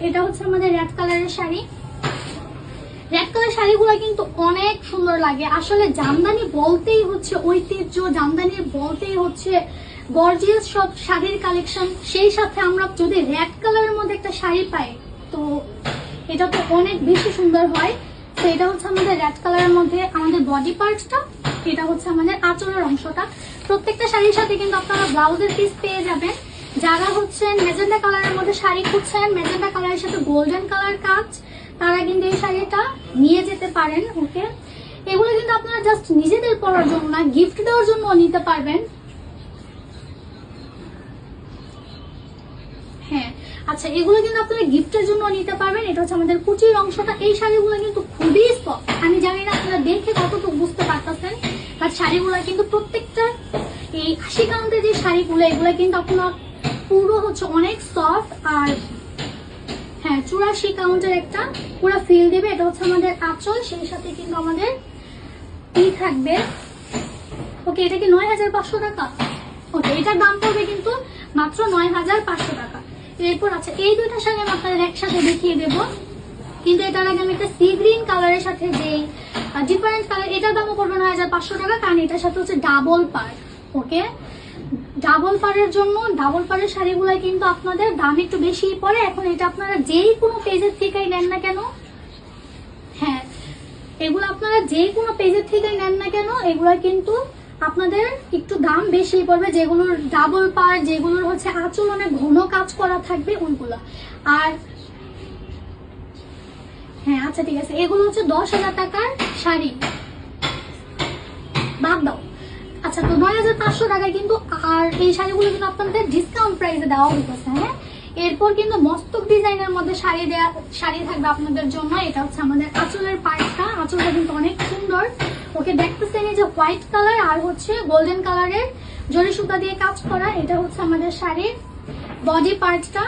এটা হচ্ছে আমাদের রেড কালারের শাড়ি। রেড কালার শাড়িগুলো কিন্তু অনেক সুন্দর লাগে। আসলে জামদানি বলতেই হচ্ছে ঐতিহ্য, জামদানি বলতেই হচ্ছে গর্জিয়াস সব শাড়ির কালেকশন। সেই সাথে আমরা যদি রেড কালারের মধ্যে একটা শাড়ি পাই তো এটা তো অনেক বেশি সুন্দর হয়। তো এটা হচ্ছে আমাদের রেড কালারের মধ্যে আমাদের বডি পার্টসটা, এটা হচ্ছে আমাদের আঁচলের অংশটা। প্রত্যেকটা শাড়ির সাথে কিন্তু আপনারা ব্লাউজের পিস পেয়ে যাবেন। যারা হচ্ছে মেজেন্ডা কালারের মধ্যে শাড়ি খুঁজছেন, মেজেন্ডা কালারের সাথে গোল্ডেন কালার কাজ, তারা কিন্তু এই শাড়িটা নিয়ে যেতে পারেন। ওকে, এগুলো কিন্তু আপনারা জাস্ট নিজেদের পরার জন্য না, গিফট দেওয়ার জন্য নিতে পারবেন। হ্যাঁ আচ্ছা, এগুলো কিন্তু আপনারা গিফটের জন্য নিতে পারবেন। এটা হচ্ছে আমাদের কুচির অংশটা। এই শাড়িগুলো কিন্তু খুবই সফট। আমি জানি না আপনারা দেখে কতটুকু বুঝতে পারতেছেন, বাট শাড়িগুলো কিন্তু প্রত্যেকটা এই 80 কাউন্টের যে শাড়িগুলো, এগুলো কিন্তু আপনার পুরো হচ্ছে অনেক সফট। আর হ্যাঁ, 84 কাউন্টের একটা পুরো ফিল দেবে। এটা হচ্ছে আমাদের আঁচল, সেই সাথে কিন্তু আমাদের ই থাকবে। ওকে, এটা কি 9500 টাকা? ওকে, এটার দাম পড়বে কিন্তু মাত্র 9500 টাকা। এরপর আচ্ছা, এই দুইটা শাড়ি আমি আপনাদের একসাথে দেখিয়ে দেবো, কিন্তু এটার আগে আমি একটা সি গ্রিন কালারের সাথে যে ডিফারেন্ট কালার, এটার দামও পড়বে 9500 টাকা, কারণ এটার সাথে হচ্ছে ডাবল পাড়। ওকে, ডাবল পাড়ের জন্য ডাবল পাড়ের শাড়িগুলো কিন্তু আপনাদের দাম একটু বেশি পড়ে। এখন এটা আপনারা যেই কোনো পেজের থেকেই নেন না কেন, হ্যাঁ এগুলো আপনারা যেই কোনো পেজের থেকেই নেন না কেন, এগুলো কিন্তু আপনাদের একটু দাম বেশি পড়বে। যেগুলোর ডাবল পাড়, যেগুলোর হচ্ছে আঁচল অনেক ঘন কাজ করা থাকবে ওইগুলো। আর হ্যাঁ আচ্ছা ঠিক আছে, এগুলো হচ্ছে 10,000 টাকার শাড়ি, বাদ দাও। আচ্ছা, তো 9500 টাকায় কিন্তু আর এই শাড়িগুলো কিন্তু আপনাদের ডিসকাউন্ট প্রাইসে দেওয়া হইতেছে। হ্যাঁ, এরপর কিন্তু মস্তক ডিজাইনের মধ্যে শাড়ি থাকবে আপনাদের জন্য। এটা হচ্ছে আমাদের আঁচলের পার্টটা। আঁচলটা কিন্তু অনেক সুন্দর। ওকে, দেখতেছেন এই যে হোয়াইট কালার আর হচ্ছে গোল্ডেন কালারের জরি সুতা দিয়ে কাজ করা। এটা হচ্ছে আমাদের শাড়ির বডি পার্টটা।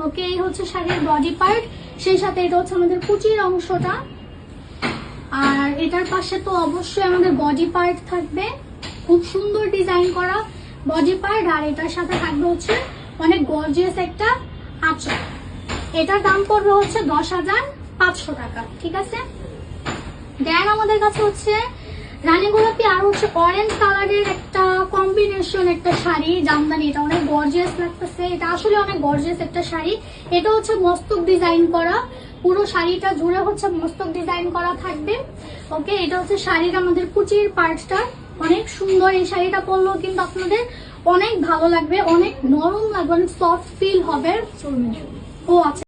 ওকে, এই হচ্ছে শাড়ির বডি পার্ট, সেই সাথে এটা হচ্ছে আমাদের কুচির অংশটা। আর এটার পাশে তো অবশ্যই আমাদের বডি পার্ট থাকবে, খুব সুন্দর ডিজাইন করা বডি পার্ট। আর এটার সাথে থাকবে হচ্ছে অনেক গর্জিয়াস একটা আঁচল। এটার দাম পড়বে হচ্ছে 10,500 টাকা। ঠিক আছে, দেন আমাদের কাছে হচ্ছে রানী গোলাপি আর হচ্ছে অরেঞ্জ কালারের একটা কম্বিনেশন একটা শাড়ি, জামদানি। এটা অনেক গর্জিয়াস লাগতেছে, এটা আসলে অনেক গর্জিয়াস একটা শাড়ি। এটা হচ্ছে মস্তক ডিজাইন করা, পুরো শাড়িটা জুড়ে হচ্ছে মস্তক ডিজাইন করা থাকবে। ওকে, এটা হচ্ছে শাড়ির আমাদের কুচির পার্টটা, অনেক সুন্দর। এই শাড়িটা পরলেও কিন্তু আপনাদের অনেক ভালো লাগবে, অনেক নরম লাগবে, অনেক সফট ফিল হবে। ও আচ্ছা।